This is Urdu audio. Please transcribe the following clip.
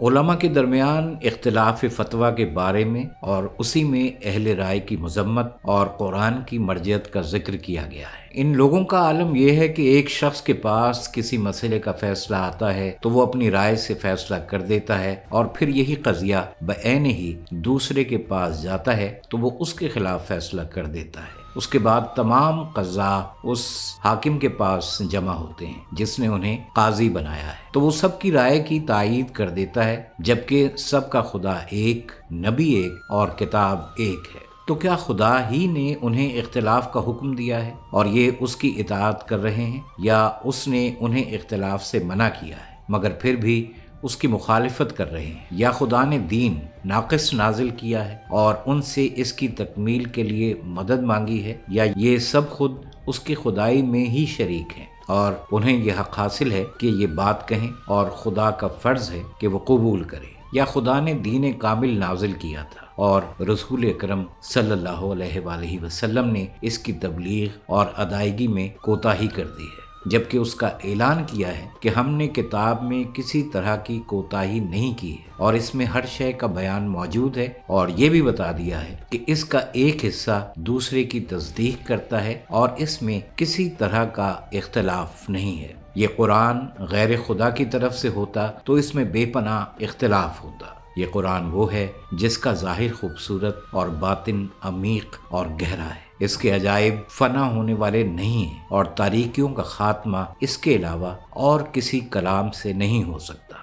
علماء کے درمیان اختلاف فتویٰ کے بارے میں اور اسی میں اہل رائے کی مذمت اور قرآن کی مرجعیت کا ذکر کیا گیا ہے۔ ان لوگوں کا عالم یہ ہے کہ ایک شخص کے پاس کسی مسئلے کا فیصلہ آتا ہے تو وہ اپنی رائے سے فیصلہ کر دیتا ہے، اور پھر یہی قضیہ بعینہ ہی دوسرے کے پاس جاتا ہے تو وہ اس کے خلاف فیصلہ کر دیتا ہے۔ اس کے بعد تمام قضاء اس حاکم کے پاس جمع ہوتے ہیں جس نے انہیں قاضی بنایا ہے، تو وہ سب کی رائے کی تائید کر دیتا ہے، جبکہ سب کا خدا ایک، نبی ایک اور کتاب ایک ہے۔ تو کیا خدا ہی نے انہیں اختلاف کا حکم دیا ہے اور یہ اس کی اطاعت کر رہے ہیں، یا اس نے انہیں اختلاف سے منع کیا ہے مگر پھر بھی اس کی مخالفت کر رہے ہیں؟ یا خدا نے دین ناقص نازل کیا ہے اور ان سے اس کی تکمیل کے لیے مدد مانگی ہے، یا یہ سب خود اس کی خدائی میں ہی شریک ہیں اور انہیں یہ حق حاصل ہے کہ یہ بات کہیں اور خدا کا فرض ہے کہ وہ قبول کرے؟ یا خدا نے دین کامل نازل کیا تھا اور رسول اکرم صلی اللہ علیہ وآلہ وسلم نے اس کی تبلیغ اور ادائیگی میں کوتاہی کر دی ہے، جبکہ اس کا اعلان کیا ہے کہ ہم نے کتاب میں کسی طرح کی کوتاہی نہیں کی ہے اور اس میں ہر شے کا بیان موجود ہے، اور یہ بھی بتا دیا ہے کہ اس کا ایک حصہ دوسرے کی تصدیق کرتا ہے اور اس میں کسی طرح کا اختلاف نہیں ہے۔ یہ قرآن غیر خدا کی طرف سے ہوتا تو اس میں بے پناہ اختلاف ہوتا۔ یہ قرآن وہ ہے جس کا ظاہر خوبصورت اور باطن عمیق اور گہرا ہے۔ اس کے عجائب فنا ہونے والے نہیں ہیں اور تاریکیوں کا خاتمہ اس کے علاوہ اور کسی کلام سے نہیں ہو سکتا۔